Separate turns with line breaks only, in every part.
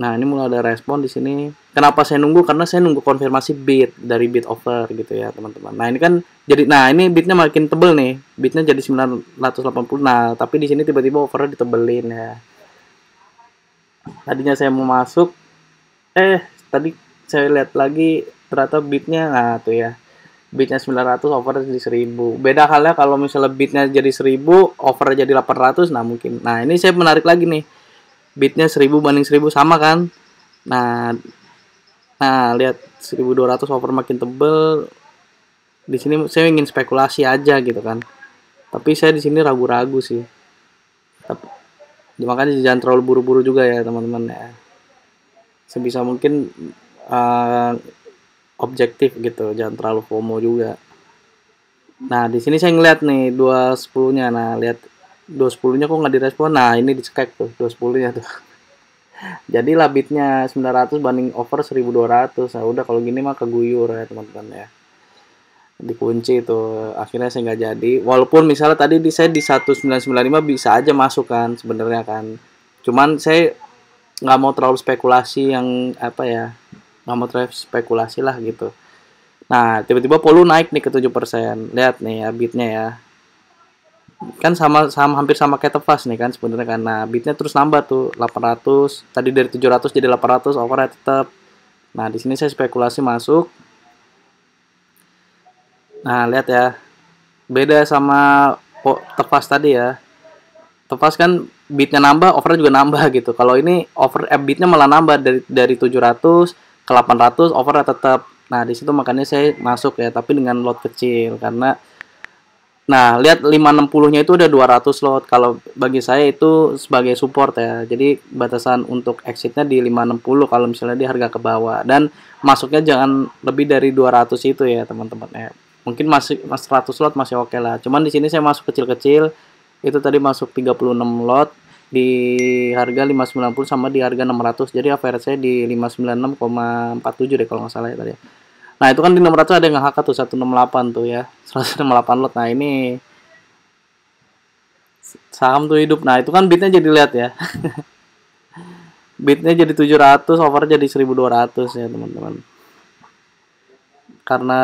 Nah, ini mulai ada respon di sini. Kenapa saya nunggu? Karena saya nunggu konfirmasi bid dari bid offer gitu ya, teman-teman. Nah, ini kan jadi ini bidnya makin tebel nih. Bidnya jadi 980. Nah, tapi di sini tiba-tiba offernya ditebelin ya. Tadinya saya mau masuk, tadi saya lihat lagi ternyata bidnya tuh ya. Bidnya 900, offer jadi 1000. Beda halnya kalau misalnya bidnya jadi 1000, offer jadi 800, nah mungkin. Nah, ini saya menarik lagi nih. Bidnya 1000 banding 1000 sama kan? Nah, lihat 1200 offer makin tebel. Di sini saya ingin spekulasi aja gitu kan. Tapi saya di sini ragu-ragu sih. Tapi makanya jangan terlalu buru-buru juga ya, teman-teman ya. Sebisa mungkin uh, objektif gitu, jangan terlalu FOMO juga. Nah, di sini saya ngeliat nih 210-nya. Nah, lihat 210-nya kok nggak direspon. Nah, ini dicek tuh 210-nya tuh. Jadi labitnya 900 banding over 1200. Nah, udah kalau gini mah keguyur ya, teman-teman ya. Dikunci itu. Akhirnya saya nggak jadi. Walaupun misalnya tadi saya di 1995 bisa aja masuk kan sebenarnya kan. Cuman saya nggak mau terlalu spekulasi yang apa ya. Nggak mau terlalu spekulasi lah gitu. Nah, tiba-tiba Polu naik nih ke 7%. Lihat nih ya bitnya ya. Kan sama hampir sama kayak Tefas nih kan sebenarnya kan. Nah, bitnya terus nambah tuh 800. Tadi dari 700 jadi 800, overnya tetap. Nah, di sini saya spekulasi masuk. Nah, lihat ya. Beda sama Tefas tadi ya. Tefas kan bitnya nambah, overnya juga nambah gitu. Kalau ini bitnya malah nambah dari 700 ke 800, overnya tetap. Nah, di situ makanya saya masuk ya, tapi dengan lot kecil karena lihat 560-nya itu udah 200 lot. Kalau bagi saya itu sebagai support ya. Jadi batasan untuk exitnya di 560 kalau misalnya di harga ke bawah. Dan masuknya jangan lebih dari 200 itu ya, teman-teman ya. Mungkin masih 100 lot masih oke lah. Cuman di sini saya masuk kecil-kecil. Itu tadi masuk 36 lot di harga 590 sama di harga 600. Jadi average saya di 596,47 deh kalau nggak salah ya tadi. Nah, itu kan di 600 ada yang nge-HK tuh 168 tuh ya. 168 lot. Nah, ini saham tuh hidup. Nah, itu kan bitnya jadi lihat ya. Bitnya jadi 700, over jadi 1200 ya, teman-teman. Karena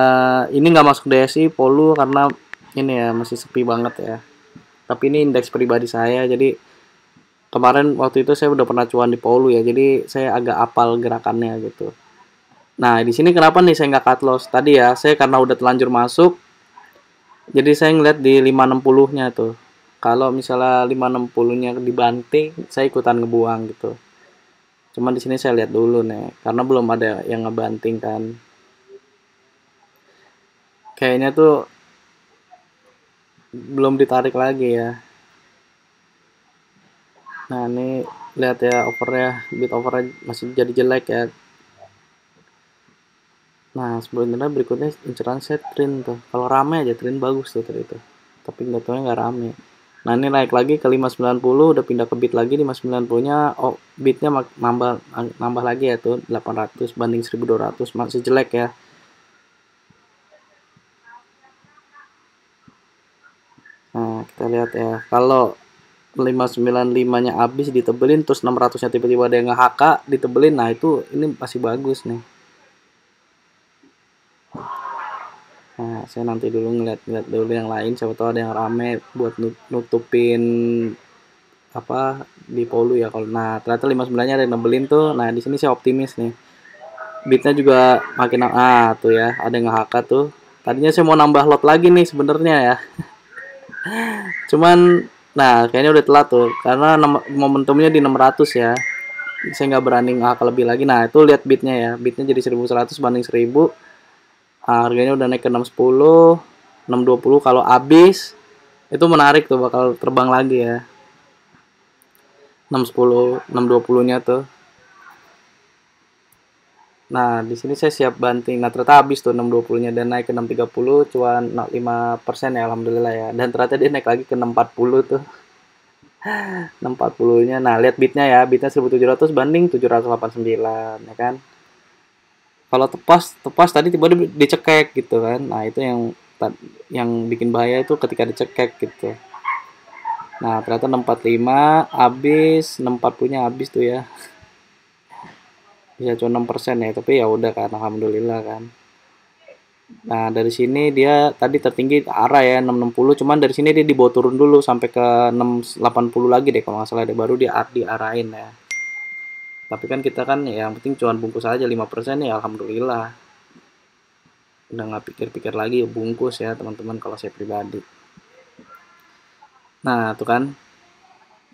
ini nggak masuk DSI, Polu karena ini ya masih sepi banget ya. Tapi ini indeks pribadi saya, jadi kemarin waktu itu saya udah pernah cuan di Polu ya, jadi saya agak apal gerakannya gitu. Nah, di sini kenapa nih saya nggak cut loss? Tadi ya, saya karena udah telanjur masuk, jadi saya ngeliat di 560-nya tuh. Kalau misalnya 560-nya dibanting, saya ikutan ngebuang gitu. Cuman di sini saya lihat dulu nih, karena belum ada yang ngebanting kan. Kayaknya tuh belum ditarik lagi ya. Nah, ini lihat ya overnya, bid overnya masih jadi jelek ya. Nah, sebenarnya berikutnya inceran saya trend tuh. Kalau rame aja trend bagus tuh tadi itu. Tapi nggak tahu nggak rame. Nah, ini naik lagi ke 590, udah pindah ke bid lagi. 590-nya bidnya nambah lagi ya tuh 800 banding 1200, masih jelek ya. Nah, kita lihat ya. Kalau 595-nya habis ditebelin terus 600-nya tiba-tiba ada yang nge-HK ditebelin. Nah, itu ini masih bagus nih. Nah, saya nanti dulu ngeliat dulu yang lain, siapa tahu ada yang rame buat nutupin apa di Polu ya. Kalau ternyata 59-nya ada yang nebelin tuh. Nah, di sini saya optimis nih. Bitnya juga makin tuh ya, ada yang nge-HK tuh. Tadinya saya mau nambah lot lagi nih sebenarnya ya. Cuman kayaknya udah telat tuh karena momentumnya di 600 ya. Saya nggak berani nge-HK lebih lagi. Nah, itu lihat bitnya ya. Bitnya jadi 1100 banding 1000. Harganya udah naik ke 610, 620. Kalau habis itu menarik tuh, bakal terbang lagi ya. 610, 620-nya tuh. Nah, di sini saya siap banting. Nah, ternyata habis tuh 620-nya dan naik ke 630, cuan 5% ya alhamdulillah ya. Dan ternyata dia naik lagi ke 640 tuh. 640-nya. Nah, lihat bitnya ya. Bitnya 1700 banding 789 ya kan. Kalau tepas tadi tiba-tiba dicekek gitu kan. Nah, itu yang bikin bahaya itu ketika dicekek gitu. Nah, ternyata 645 habis, 640-nya habis tuh ya. bisa cuan 6% ya, tapi ya udah kan, alhamdulillah kan. Nah, dari sini dia tadi tertinggi arah ya 660, cuman dari sini dia dibawa turun dulu sampai ke 680 lagi deh kalau nggak salah deh, baru dia diarahin ya. Tapi kan kita kan ya yang penting cuan bungkus aja 5% ya alhamdulillah. Udah nggak pikir-pikir lagi bungkus ya teman-teman kalau saya pribadi. Nah, tuh kan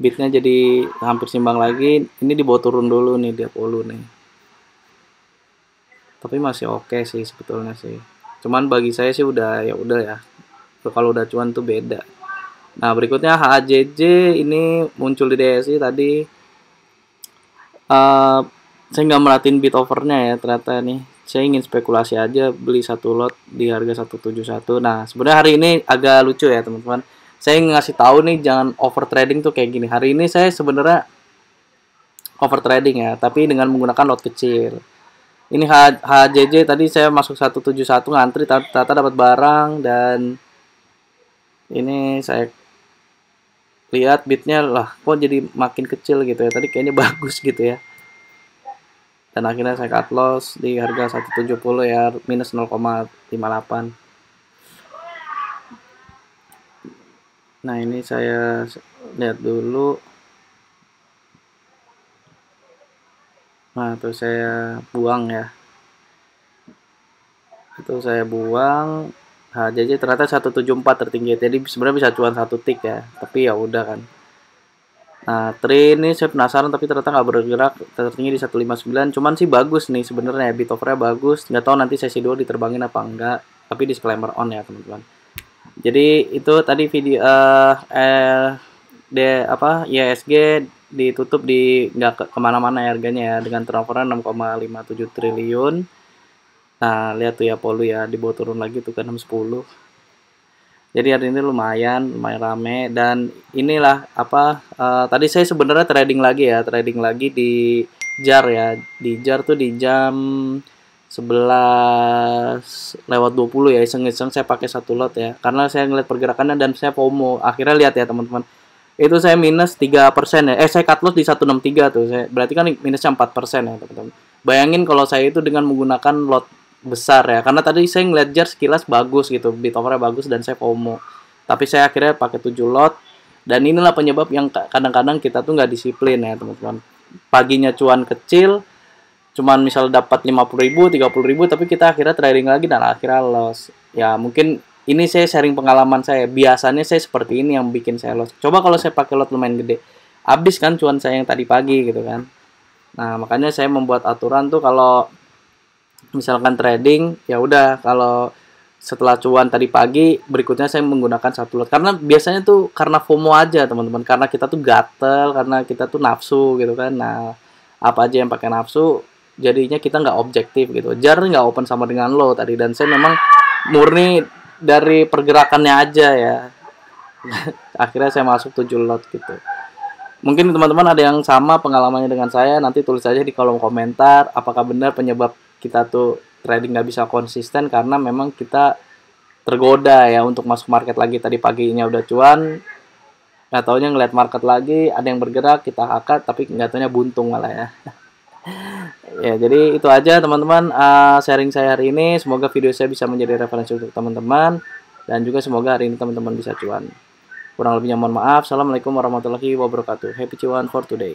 bitnya jadi hampir simbang lagi. Ini dibawa turun dulu nih dia polu nih. Tapi masih oke sih sebetulnya sih. Cuman bagi saya sih udah ya udah ya. Kalau udah cuan tuh beda. Nah, berikutnya HAJJ ini muncul di DSI tadi. Saya nggak merhatiin bid overnya ya ternyata nih. Saya ingin spekulasi aja beli satu lot di harga 171. Nah, sebenarnya hari ini agak lucu ya teman-teman. Saya ngasih tahu nih jangan over trading tuh kayak gini. Hari ini saya sebenarnya over trading ya, tapi dengan menggunakan lot kecil. Ini HJJ tadi saya masuk 171 ngantri ternyata dapat barang dan ini saya lihat bitnya lah kok jadi makin kecil gitu ya. Tadi kayaknya bagus gitu ya. Dan akhirnya saya cut loss di harga 170 ya, minus 0,58. Nah, ini saya lihat dulu. Nah, itu saya buang ya. Itu saya buang. HJJ ternyata 174 tertinggi. Jadi sebenarnya bisa cuan satu tick ya. Tapi ya udah kan. Nah, trade ini saya penasaran tapi ternyata nggak bergerak, tertinggi di 159. Cuman sih bagus nih sebenarnya, bit overnya bagus. Nggak tahu nanti sesi 2 diterbangin apa enggak. Tapi disclaimer on ya teman-teman. Jadi itu tadi video ISG ditutup di nggak kemana-mana ya harganya ya, dengan turnover 6,57 triliun. Nah, lihat tuh ya polu ya, dibawa turun lagi tuh ke 610. Jadi hari ini lumayan rame dan inilah tadi saya sebenarnya trading lagi di JAR ya. Di JAR tuh di jam 11:20 ya, iseng-iseng saya pakai satu lot ya. Karena saya ngeliat pergerakannya dan saya FOMO. Akhirnya lihat ya teman-teman. Itu saya minus 3% ya. Saya cut loss di 163 tuh. Berarti kan minusnya 4% ya teman-teman. Bayangin kalau saya itu dengan menggunakan lot besar ya, karena tadi saya ngeliat JAR sekilas bagus gitu, bid overnya bagus dan saya FOMO, tapi saya akhirnya pakai 7 lot. Dan inilah penyebab yang kadang-kadang kita tuh nggak disiplin ya teman-teman. Paginya cuan kecil, cuman misal dapat 50.000 30.000, tapi kita akhirnya trading lagi dan akhirnya loss ya. Mungkin ini saya sharing pengalaman saya, biasanya saya seperti ini yang bikin saya loss. Coba kalau saya pakai lot lumayan gede, habis kan cuan saya yang tadi pagi gitu kan. Nah, makanya saya membuat aturan tuh kalau misalkan trading ya udah, kalau setelah cuan tadi pagi berikutnya saya menggunakan satu lot, karena biasanya tuh karena FOMO aja teman-teman, karena kita tuh gatel, karena kita tuh nafsu gitu kan. Nah, apa aja yang pakai nafsu jadinya kita nggak objektif gitu. JAR nggak open sama dengan lo tadi, dan saya memang murni dari pergerakannya aja ya. Akhirnya saya masuk 7 lot gitu. Mungkin teman-teman ada yang sama pengalamannya dengan saya, nanti tulis aja di kolom komentar apakah benar penyebab kita tuh trading nggak bisa konsisten karena memang kita tergoda ya untuk masuk market lagi. Tadi paginya udah cuan, nggak taunya ngeliat market lagi ada yang bergerak, kita hakat tapi nggak taunya buntung malah ya. Ya, jadi itu aja teman-teman, sharing saya hari ini. Semoga video saya bisa menjadi referensi untuk teman-teman dan juga semoga hari ini teman-teman bisa cuan. Kurang lebihnya mohon maaf. Assalamualaikum warahmatullahi wabarakatuh. Happy cuan for today.